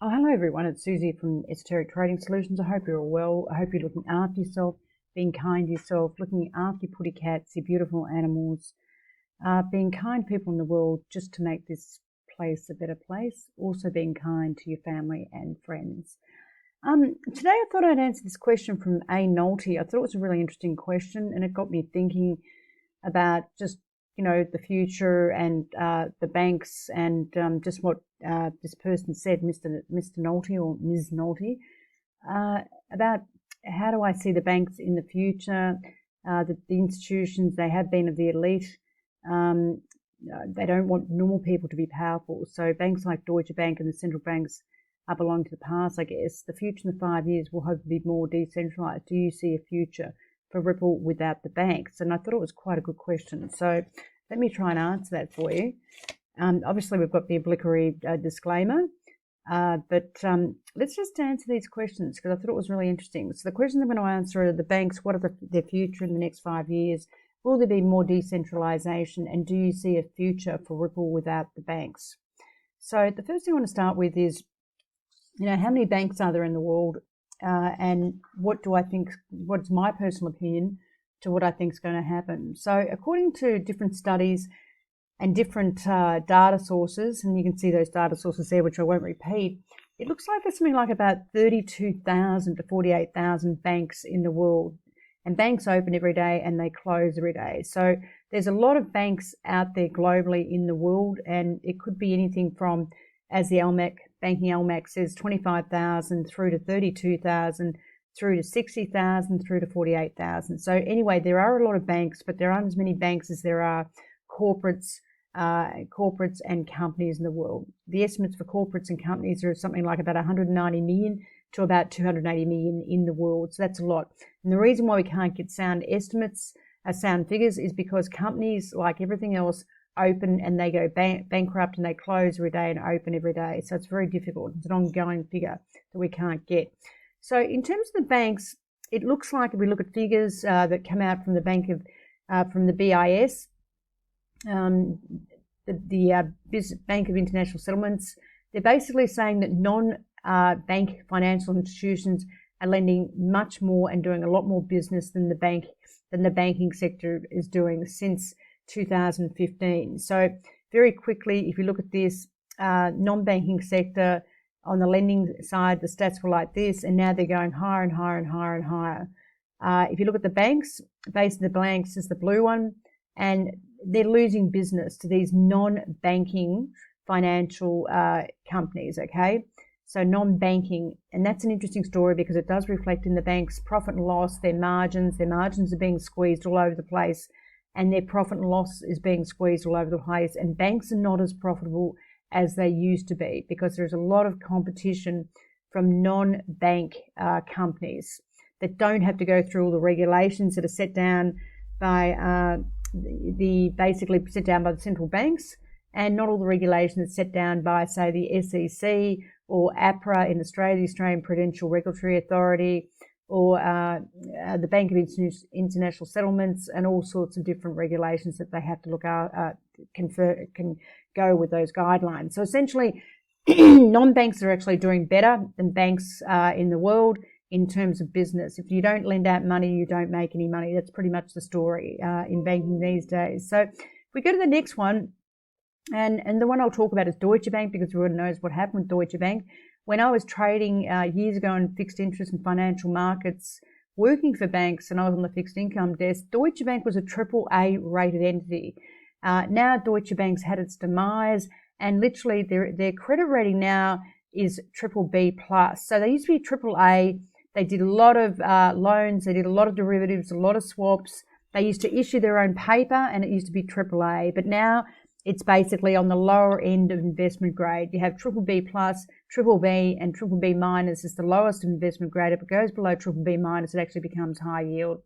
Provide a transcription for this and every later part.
Oh, hello everyone. It's Susie from Esoteric Trading Solutions. I hope you're all well. I hope you're looking after yourself, being kind to yourself, looking after your putty cats, your beautiful animals, being kind to people in the world just to make this place a better place. Also being kind to your family and friends. Today I thought I'd answer this question from A.NOLTE. I thought it was a really interesting question, and it got me thinking about just the future and the banks and just what this person said, Mr. Nolte or Ms. Nolte, about how do I see the banks in the future, the institutions, they have been of the elite. They don't want normal people to be powerful. So banks like Deutsche Bank and the central banks belong to the past, I guess. The future in the 5 years will hopefully be more decentralized. Do you see a future for Ripple without the banks? And I thought it was quite a good question. So let me try and answer that for you. Obviously, we've got the obligatory disclaimer, but let's just answer these questions because I thought it was really interesting. So the questions I'm going to answer are the banks, what are their future in the next 5 years? Will there be more decentralization? And do you see a future for Ripple without the banks? So the first thing I want to start with is, how many banks are there in the world? And what do I think, what's my personal opinion to what I think is going to happen? So according to different studies and different data sources, and you can see those data sources there, which I won't repeat, it looks like there's something like about 32,000 to 48,000 banks in the world. And banks open every day and they close every day. So there's a lot of banks out there globally in the world, and it could be anything from, as the Banking Almanac says, 25,000 through to 32,000, through to 60,000, through to 48,000. So anyway, there are a lot of banks, but there aren't as many banks as there are corporates and companies in the world. The estimates for corporates and companies are something like about 190 million to about 280 million in the world. So that's a lot. And the reason why we can't get sound estimates, sound figures, is because companies, like everything else, open and they go bankrupt and they close every day and open every day. So it's very difficult. It's an ongoing figure that we can't get. So in terms of the banks, it looks like, if we look at figures that come out from the from the BIS, the Bank of International Settlements, they're basically saying that non-bank financial institutions are lending much more and doing a lot more business than the banking sector is doing since 2015. So very quickly, if you look at this non-banking sector, on the lending side, the stats were like this, and now they're going higher and higher and higher and higher. If you look at the banks, basically the banks is the blue one, and they're losing business to these non-banking financial companies, okay? So non-banking, and that's an interesting story because it does reflect in the bank's profit and loss, their margins. Their margins are being squeezed all over the place, and their profit and loss is being squeezed all over the place, and banks are not as profitable as they used to be because there's a lot of competition from non-bank companies that don't have to go through all the regulations that are set down by basically set down by the central banks, and not all the regulations that's set down by, say, the SEC or APRA in Australia, the Australian Prudential Regulatory Authority, or the Bank of International Settlements, and all sorts of different regulations that they have to look at, can go with those guidelines. So essentially, non-banks are actually doing better than banks in the world in terms of business. If you don't lend out money, you don't make any money. That's pretty much the story in banking these days. So if we go to the next one, and the one I'll talk about is Deutsche Bank, because everyone knows what happened with Deutsche Bank. When I was trading years ago in fixed interest and financial markets, working for banks, and I was on the fixed income desk, Deutsche Bank was a AAA rated entity. Now Deutsche Bank's had its demise, and literally their credit rating now is BBB+. So they used to be AAA. They did a lot of loans, they did a lot of derivatives, a lot of swaps. They used to issue their own paper, and it used to be AAA. But now it's basically on the lower end of investment grade. You have BBB+, BBB, and BBB- is the lowest of investment grade. If it goes below BBB-, it actually becomes high yield.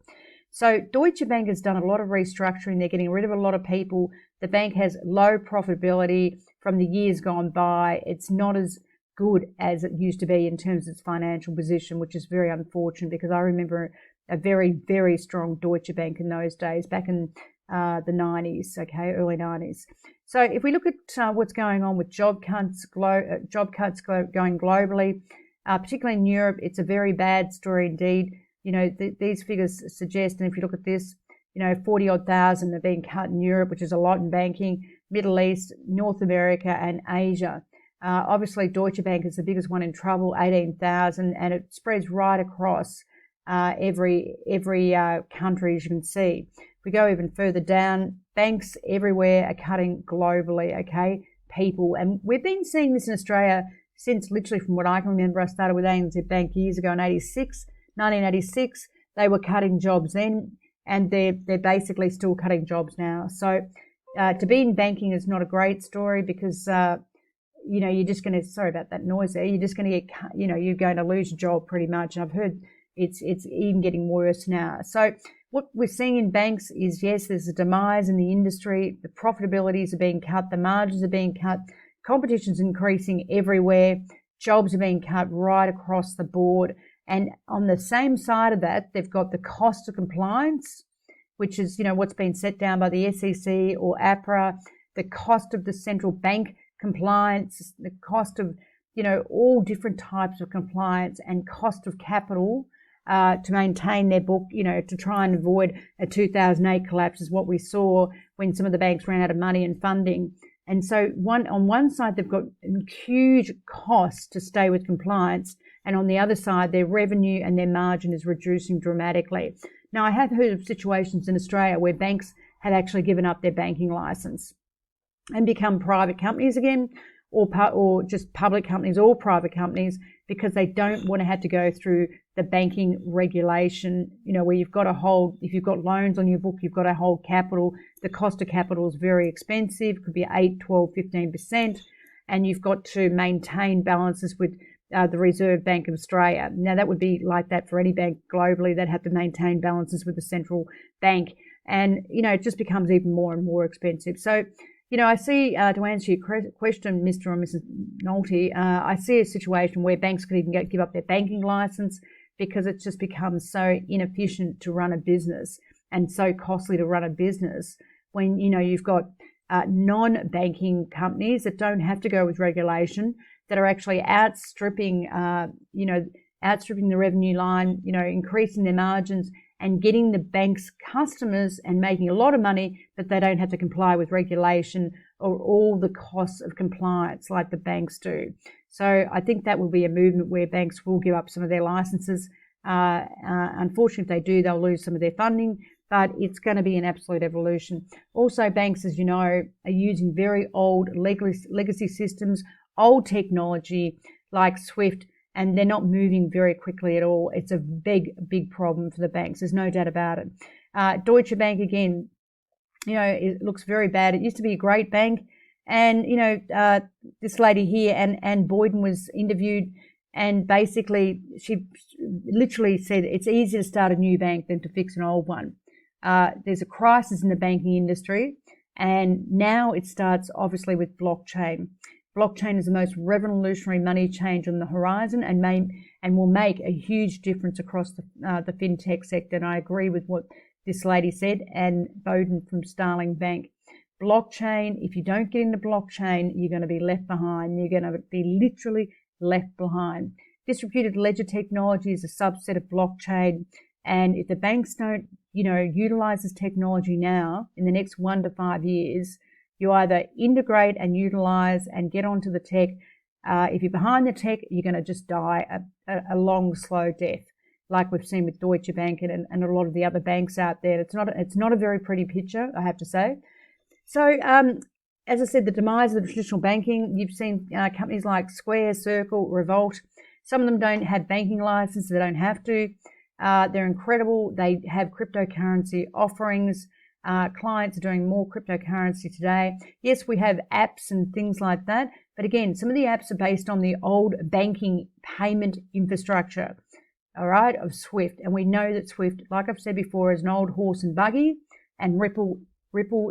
So Deutsche Bank has done a lot of restructuring. They're getting rid of a lot of people. The bank has low profitability from the years gone by. It's not as good as it used to be in terms of its financial position, which is very unfortunate because I remember a very, very strong Deutsche Bank in those days, back in the 90s, okay, early 90s. So if we look at what's going on with job cuts going globally, particularly in Europe, it's a very bad story indeed. You know, these figures suggest, and if you look at this, you know, 40-odd thousand are being cut in Europe, which is a lot in banking, Middle East, North America, and Asia. Obviously, Deutsche Bank is the biggest one in trouble, 18,000, and it spreads right across every country, as you can see. If we go even further down, banks everywhere are cutting globally, okay, people. And we've been seeing this in Australia since literally from what I can remember. I started with ANZ Bank years ago in 1986. They were cutting jobs then, and they're basically still cutting jobs now. So to be in banking is not a great story because, you know, you're just going to, sorry about that noise there, you're just going to get, you know, you're going to lose your job pretty much. And I've heard it's even getting worse now. So what we're seeing in banks is, yes, there's a demise in the industry. The profitabilities are being cut. The margins are being cut. Competition's increasing everywhere. Jobs are being cut right across the board. And on the same side of that, they've got the cost of compliance, which is, you know, what's been set down by the SEC or APRA, the cost of the central bank compliance, the cost of, you know, all different types of compliance, and cost of capital to maintain their book, you know, to try and avoid a 2008 collapse is what we saw when some of the banks ran out of money and funding. And so on one side, they've got huge costs to stay with compliance, and on the other side, their revenue and their margin is reducing dramatically. Now, I have heard of situations in Australia where banks have actually given up their banking license and become private companies again, or just public companies or private companies, because they don't want to have to go through the banking regulation, you know, where you've got to hold, if you've got loans on your book, you've got to hold capital. The cost of capital is very expensive, could be 8, 12, 15%, and you've got to maintain balances with the Reserve Bank of Australia. Now, that would be like that for any bank globally. They'd have to maintain balances with the central bank, and, you know, it just becomes even more and more expensive. So, you know, I see, to answer your question, Mr. or Mrs. Nolte, I see a situation where banks could even give up their banking license because it's just becomes so inefficient to run a business and so costly to run a business when, you know, you've got non-banking companies that don't have to go with regulation, that are actually outstripping the revenue line, you know, increasing their margins and getting the bank's customers and making a lot of money, but they don't have to comply with regulation or all the costs of compliance like the banks do. So I think that will be a movement where banks will give up some of their licenses. Unfortunately, if they do, they'll lose some of their funding, but it's going to be an absolute evolution. Also, banks, as you know, are using very old legacy systems, old technology like SWIFT, and they're not moving very quickly at all. It's a big, big problem for the banks. There's no doubt about it. Deutsche Bank, again, you know, it looks very bad. It used to be a great bank. And, you know, this lady here, Anne Boyden, was interviewed, and basically she literally said it's easier to start a new bank than to fix an old one. There's a crisis in the banking industry, and now it starts obviously with blockchain. Blockchain is the most revolutionary money change on the horizon, and will make a huge difference across the fintech sector. And I agree with what this lady said, and Bowden from Starling Bank. Blockchain, if you don't get into blockchain, you're going to be left behind. You're going to be literally left behind. Distributed ledger technology is a subset of blockchain, and if the banks don't, you know, utilize this technology now, in the next 1 to 5 years, you either integrate and utilize and get onto the tech. If you're behind the tech, you're going to just die a long, slow death, like we've seen with Deutsche Bank and a lot of the other banks out there. It's not a very pretty picture, I have to say. So, as I said, the demise of the traditional banking, you've seen companies like Square, Circle, Revolt. Some of them don't have banking licenses. They don't have to. They're incredible. They have cryptocurrency offerings. Clients are doing more cryptocurrency today. Yes, we have apps and things like that. But again, some of the apps are based on the old banking payment infrastructure, all right, of SWIFT. And we know that SWIFT, like I've said before, is an old horse and buggy. And Ripple,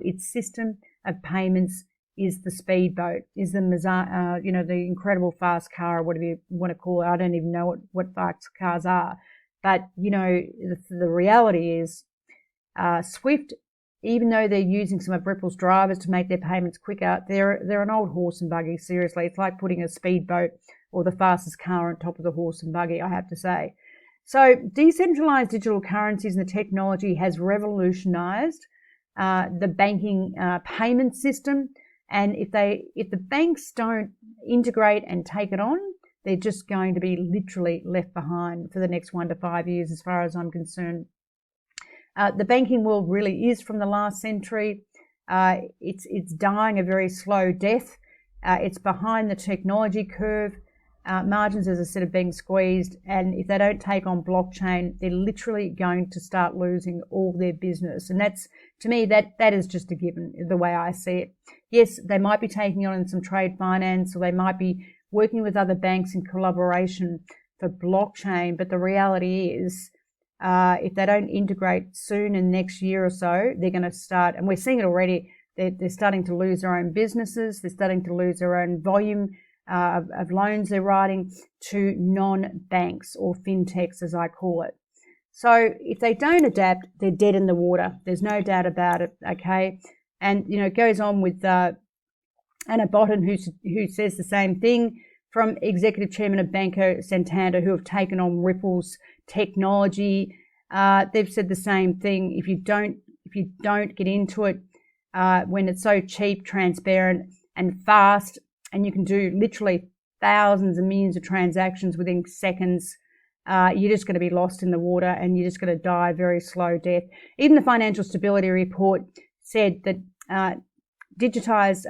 its system of payments is the speedboat, is the the incredible fast car, or whatever you want to call it. I don't even know what fast cars are. But, you know, the reality is SWIFT even though they're using some of Ripple's drivers to make their payments quicker, they're an old horse and buggy, seriously. It's like putting a speedboat or the fastest car on top of the horse and buggy, I have to say. So decentralized digital currencies and the technology has revolutionized the banking payment system. And if the banks don't integrate and take it on, they're just going to be literally left behind for the next 1 to 5 years, as far as I'm concerned. The banking world really is from the last century. It's dying a very slow death. It's behind the technology curve. Margins, as I said, are being squeezed, and if they don't take on blockchain, they're literally going to start losing all their business. And that's, to me, that is just a given, the way I see it. Yes, they might be taking on some trade finance, or they might be working with other banks in collaboration for blockchain, but the reality is, if they don't integrate soon in the next year or so, they're going to start, and we're seeing it already, they're starting to lose their own businesses, they're starting to lose their own volume of loans they're writing to non-banks, or fintechs as I call it. So if they don't adapt, they're dead in the water. There's no doubt about it, okay? And, it goes on with Anna Botten, who says the same thing, from Executive Chairman of Banco Santander, who have taken on Ripple's technology. They've said the same thing. If you don't get into it, when it's so cheap, transparent and fast, and you can do literally thousands and millions of transactions within seconds, you're just going to be lost in the water, and you're just going to die a very slow death. Even the Financial Stability Report said that digitized,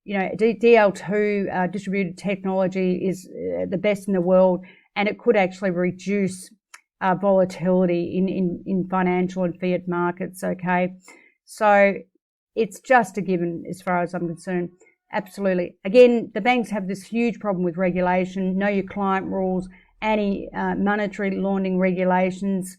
DL2 distributed technology is the best in the world, and it could actually reduce volatility in financial and fiat markets. Okay, so it's just a given as far as I'm concerned. Absolutely. Again, the banks have this huge problem with regulation, know your client rules, anti-monetary laundering regulations.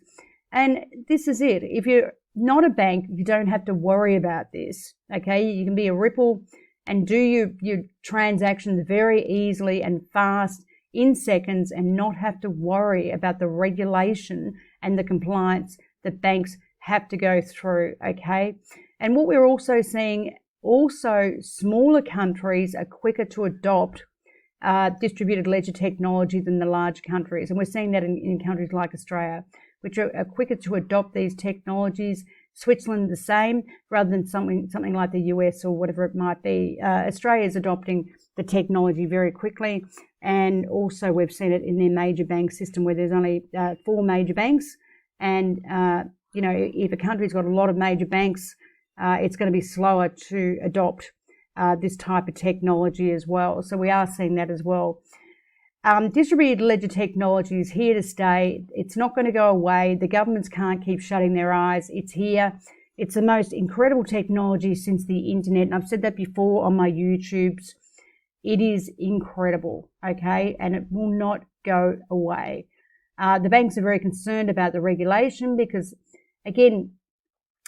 And this is it. If you're not a bank, you don't have to worry about this. Okay, you can be a Ripple and do your transactions very easily and fast in seconds, and not have to worry about the regulation and the compliance that banks have to go through. Okay, and what we're also seeing, smaller countries are quicker to adopt distributed ledger technology than the large countries. And we're seeing that in countries like Australia, which are quicker to adopt these technologies. Switzerland the same, rather than something like the US or whatever it might be. Australia is adopting the technology very quickly, and also we've seen it in their major bank system, where there's only 4 major banks. And if a country's got a lot of major banks, it's going to be slower to adopt this type of technology as well. So we are seeing that as well. Distributed ledger technology is here to stay. It's not going to go away. The governments can't keep shutting their eyes. It's here. It's the most incredible technology since the internet. And I've said that before on my YouTubes. It is incredible, okay? And it will not go away. The banks are very concerned about the regulation because, again,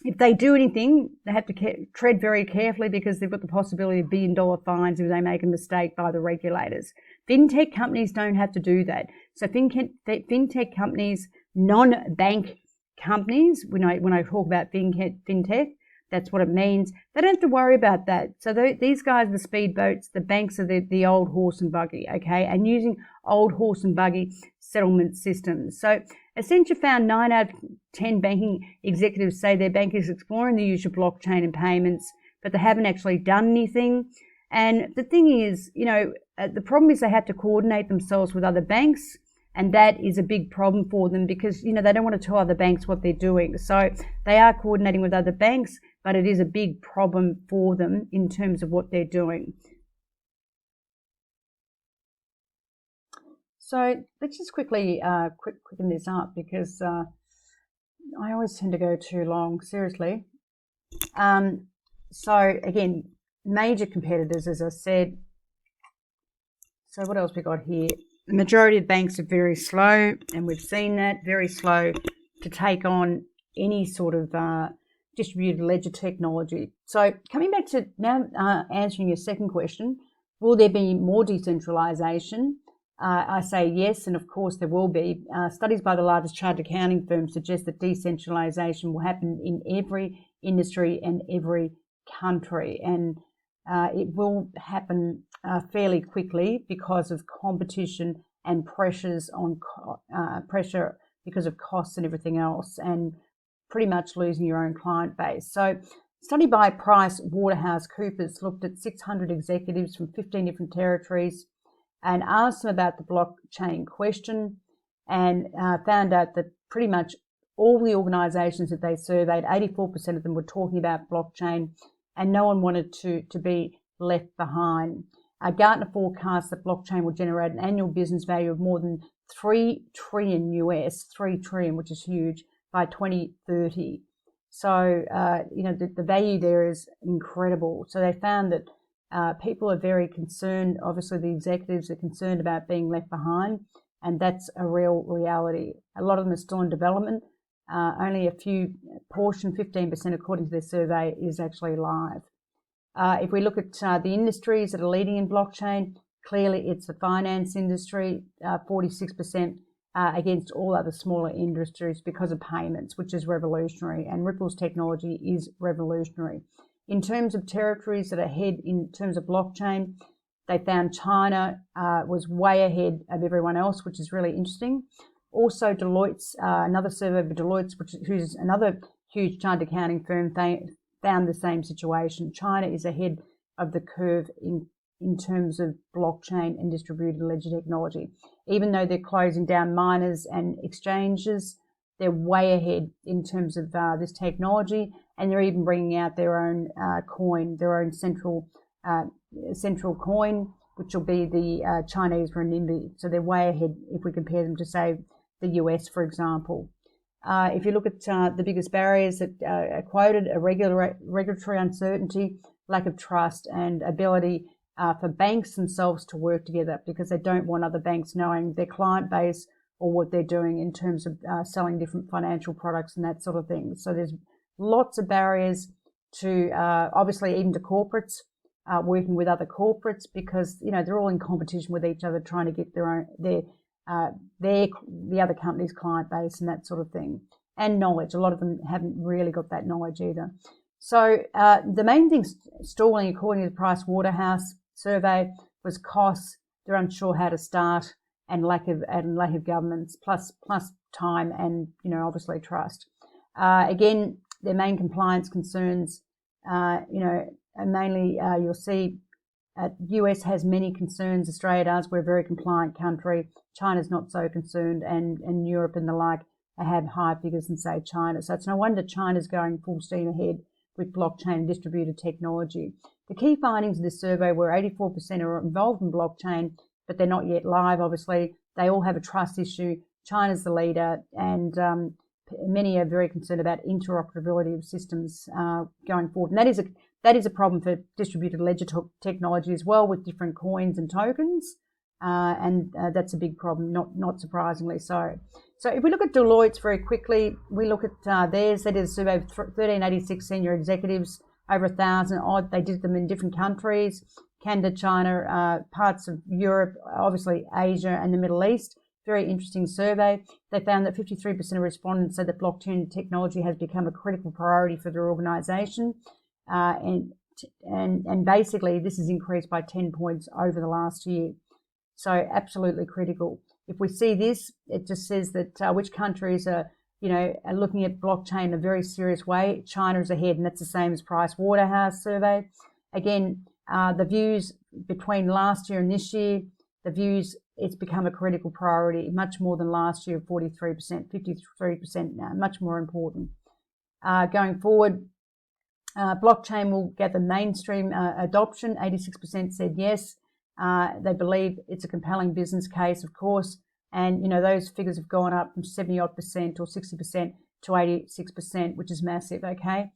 if they do anything, they have to tread very carefully, because they've got the possibility of billion-dollar fines if they make a mistake by the regulators. Fintech companies don't have to do that. So fintech companies, non-bank companies, when I talk about fintech, that's what it means. They don't have to worry about that. So these guys are the speedboats. The banks are the old horse and buggy, okay, and using old horse and buggy settlement systems. So Accenture found 9 out of 10 banking executives say their bank is exploring the use of blockchain and payments, but they haven't actually done anything. And the thing is, the problem is they have to coordinate themselves with other banks, and that is a big problem for them, because, they don't want to tell other banks what they're doing. So they are coordinating with other banks, but it is a big problem for them in terms of what they're doing. So let's just quickly quicken this up, because I always tend to go too long, seriously. So again, major competitors, as I said. So what else we got here? The majority of banks are very slow, and we've seen that, very slow to take on any sort of distributed ledger technology. So coming back to now answering your second question, will there be more decentralization? I say yes, and of course there will be. Studies by the largest chartered accounting firms suggest that decentralization will happen in every industry and every country. And it will happen fairly quickly because of competition and pressures on pressure because of costs and everything else, and pretty much losing your own client base. So, study by PricewaterhouseCoopers looked at 600 executives from 15 different territories and asked them about the blockchain question, and found out that pretty much all the organisations that they surveyed, 84% of them were talking about blockchain, and no one wanted to be left behind. Gartner forecasts that blockchain will generate an annual business value of more than $3 trillion US, 3 trillion, which is huge, by 2030. So, the value there is incredible. So they found that people are very concerned. Obviously, the executives are concerned about being left behind, and that's a real reality. A lot of them are still in development. Only a few portion, 15% according to their survey, is actually live. If we look at the industries that are leading in blockchain, clearly it's the finance industry, 46% against all other smaller industries because of payments, which is revolutionary, and Ripple's technology is revolutionary. In terms of territories that are ahead in terms of blockchain, they found China was way ahead of everyone else, which is really interesting. Also, Deloitte's, another survey of Deloitte's, who's another huge chartered accounting firm, found the same situation. China is ahead of the curve in terms of blockchain and distributed ledger technology. Even though they're closing down miners and exchanges, they're way ahead in terms of this technology, and they're even bringing out their own coin, their own central coin, which will be the Chinese renminbi. So they're way ahead if we compare them to, say, the US, for example. If you look at the biggest barriers that are quoted, are regulatory uncertainty, lack of trust, and ability for banks themselves to work together, because they don't want other banks knowing their client base or what they're doing in terms of selling different financial products and that sort of thing. So there's lots of barriers to, obviously, even to corporates, working with other corporates, because, they're all in competition with each other, trying to get the other company's client base and that sort of thing. And knowledge. A lot of them haven't really got that knowledge either. So the main thing stalling, according to the Pricewaterhouse survey, was costs. They're unsure how to start, and lack of governance, plus time, and obviously trust. Again, their main compliance concerns, mainly you'll see US has many concerns. Australia does. We're a very compliant country. China's not so concerned, and Europe and the like have higher figures than, say, China. So it's no wonder China's going full steam ahead with blockchain and distributed technology. The key findings of this survey were 84% are involved in blockchain, but they're not yet live, obviously. They all have a trust issue. China's the leader, and many are very concerned about interoperability of systems going forward. And that is a problem for distributed ledger technology as well, with different coins and tokens. And that's a big problem, not surprisingly so. So if we look at Deloitte's very quickly, we look at theirs. They did a survey of 1,386 senior executives, over 1,000 odd. They did them in different countries, Canada, China, parts of Europe, obviously Asia and the Middle East. Very interesting survey. They found that 53% of respondents said that blockchain technology has become a critical priority for their organisation. And basically this has increased by 10 points over the last year. So absolutely critical. If we see this, it just says that which countries are looking at blockchain in a very serious way. China is ahead, and that's the same as Pricewaterhouse survey. Again, the views between last year and this year, it's become a critical priority, much more than last year, 43%, 53% now, much more important. Going forward, blockchain will gather mainstream adoption. 86% said yes. They believe it's a compelling business case, of course, and those figures have gone up from 70-odd% or 60% to 86%, which is massive. Okay,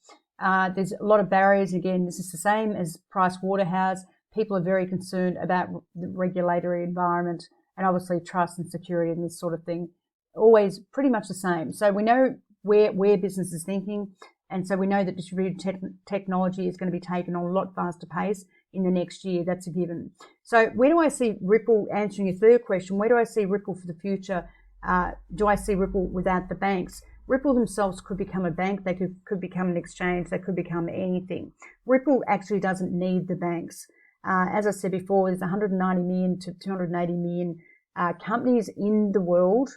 there's a lot of barriers. Again, this is the same as Pricewaterhouse. People are very concerned about the regulatory environment, and obviously trust and security and this sort of thing. Always pretty much the same. So we know where business is thinking, and so we know that distributed technology is going to be taken on a lot faster pace in the next year. That's a given. So where do I see Ripple, answering your third question, where do I see Ripple for the future? Do I see Ripple without the banks? Ripple themselves could become a bank, they could become an exchange, they could become anything. Ripple actually doesn't need the banks. As I said before, there's 190 million to 280 million companies in the world,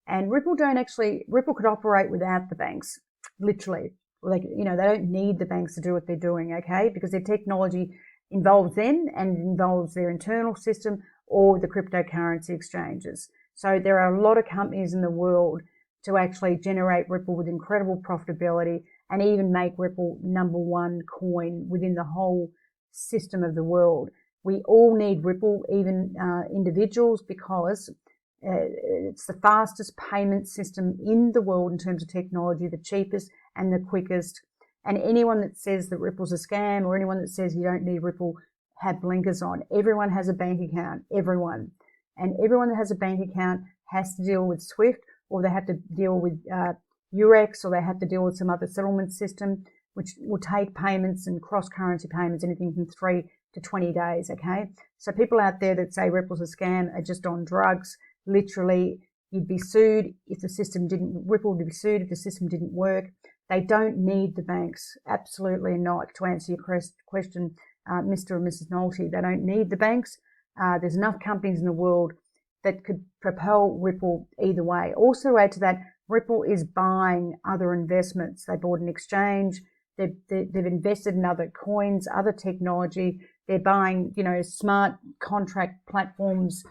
and Ripple could operate without the banks, literally. They don't need the banks to do what they're doing, okay? Because their technology involves them and involves their internal system or the cryptocurrency exchanges. So there are a lot of companies in the world to actually generate Ripple with incredible profitability and even make Ripple #1 coin within the whole system of the world. We all need Ripple, even individuals, because it's the fastest payment system in the world in terms of technology, the cheapest and the quickest. And anyone that says that Ripple's a scam or anyone that says you don't need Ripple have blinkers on. Everyone has a bank account, everyone. And everyone that has a bank account has to deal with SWIFT, or they have to deal with Wirex, or they have to deal with some other settlement system, which will take payments and cross-currency payments, anything from 3 to 20 days, okay? So people out there that say Ripple's a scam are just on drugs. Literally, you'd be sued if the system Ripple would be sued if the system didn't work. They don't need the banks, absolutely not. To answer your question, Mr. or Mrs. Nolte, they don't need the banks. There's enough companies in the world that could propel Ripple either way. Also, to add to that, Ripple is buying other investments. They bought an exchange. They've invested in other coins, other technology. They're buying, smart contract platforms.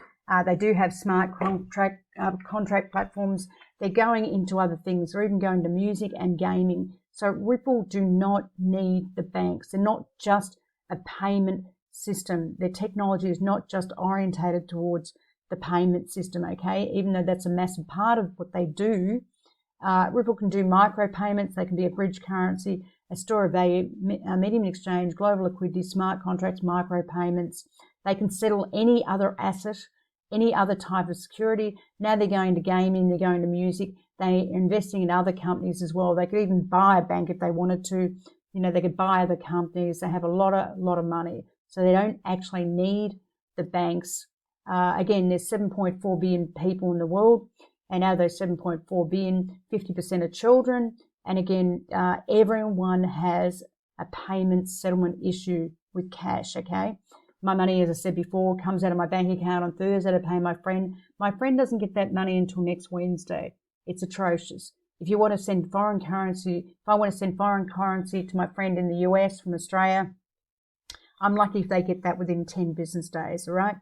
They do have smart contract platforms. They're going into other things. They're even going to music and gaming. So Ripple do not need the banks. They're not just a payment system. Their technology is not just orientated towards the payment system, okay? Even though that's a massive part of what they do, Ripple can do micropayments. They can be a bridge currency, a store of value, a medium exchange, global liquidity, smart contracts, micropayments. They can settle any other asset, any other type of security. Now they're going to gaming, they're going to music, they're investing in other companies as well. They could even buy a bank if they wanted to. They could buy other companies. They have a lot of money. So they don't actually need the banks. Again, there's 7.4 billion people in the world. And out of those 7.4 billion, 50% are children. And again, everyone has a payment settlement issue with cash, okay? My money, as I said before, comes out of my bank account on Thursday to pay my friend. My friend doesn't get that money until next Wednesday. It's atrocious. If you want to send foreign currency, if I want to send foreign currency to my friend in the US from Australia, I'm lucky if they get that within 10 business days, all right?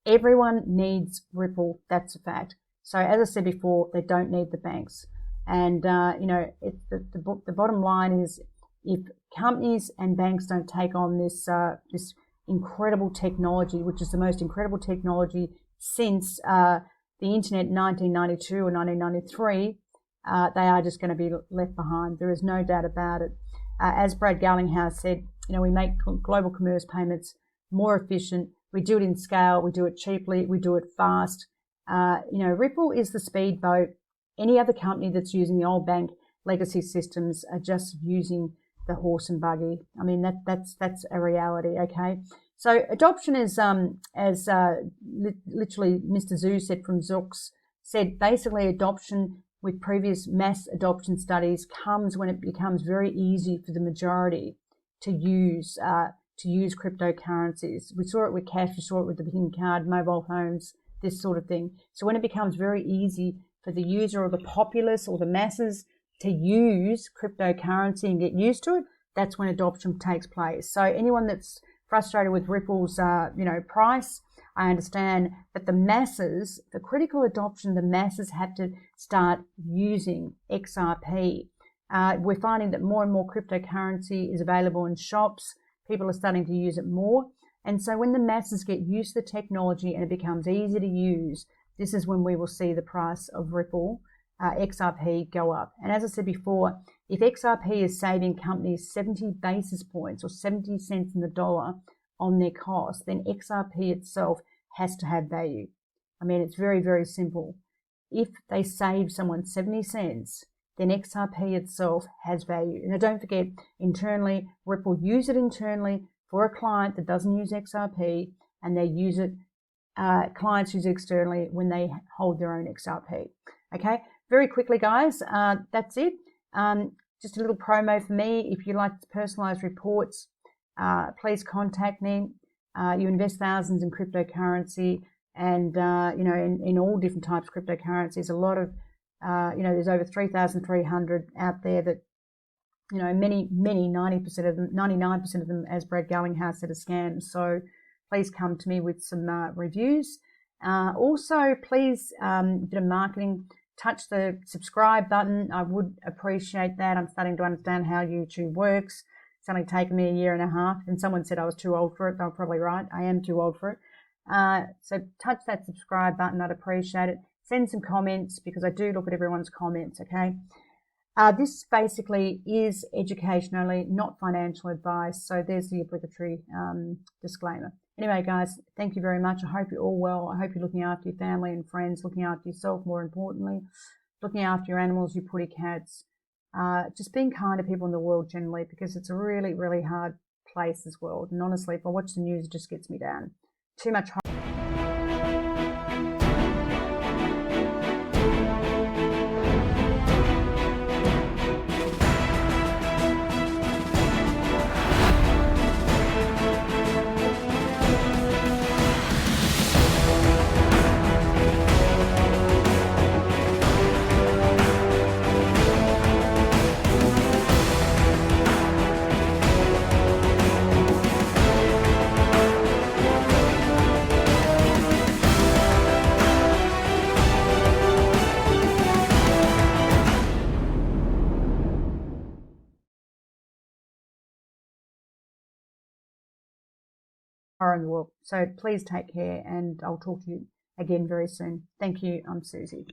Everyone needs Ripple. That's a fact. So as I said before, they don't need the banks. And, the bottom line is if companies and banks don't take on this incredible technology, which is the most incredible technology since the internet in 1992 or 1993, they are just going to be left behind. There is no doubt about it. As Brad Garlinghouse said, we make global commerce payments more efficient. We do it in scale. We do it cheaply. We do it fast. Ripple is the speedboat. Any other company that's using the old bank legacy systems are just using the horse and buggy. I mean, that's a reality, okay? So adoption is, literally Mr. Zhu said from Zooks, said basically adoption with previous mass adoption studies comes when it becomes very easy for the majority to use cryptocurrencies. We saw it with cash, we saw it with the PIN card, mobile phones, this sort of thing. So when it becomes very easy for the user or the populace or the masses to use cryptocurrency and get used to it, that's when adoption takes place. So anyone that's frustrated with Ripple's, price, I understand, but the masses, the critical adoption, the masses have to start using XRP. We're finding that more and more cryptocurrency is available in shops. People are starting to use it more. And so when the masses get used to the technology and it becomes easy to use, this is when we will see the price of Ripple, XRP, go up. And as I said before, if XRP is saving companies 70 basis points or 70 cents in the dollar on their cost, then XRP itself has to have value. I mean, it's very, very simple. If they save someone 70 cents, then XRP itself has value. And don't forget, internally, Ripple use it internally for a client that doesn't use XRP, and they use it, clients use it externally when they hold their own XRP. Okay, very quickly, guys, that's it. Just a little promo for me. If you like personalized reports, please contact me. You invest thousands in cryptocurrency, and in all different types of cryptocurrencies. A lot of there's over 3,300 out there that many 90% of them, 99% of them, as Brad Garlinghouse said, are scams. So please come to me with some reviews. Also, please, a bit of marketing, touch the subscribe button. I would appreciate that. I'm starting to understand how YouTube works. It's only taken me a year and a half, and someone said I was too old for it. They were probably right. I am too old for it. So touch that subscribe button. I'd appreciate it. Send some comments, because I do look at everyone's comments, okay? This basically is education only, not financial advice. So there's the obligatory disclaimer. Anyway, guys, thank you very much. I hope you're all well. I hope you're looking after your family and friends, looking after yourself, more importantly, looking after your animals, your potty cats, just being kind to people in the world generally, because it's a really, really hard place, this world. And honestly, if I watch the news, it just gets me down. Too much horror in the world. So please take care, and I'll talk to you again very soon. Thank you. I'm Susie.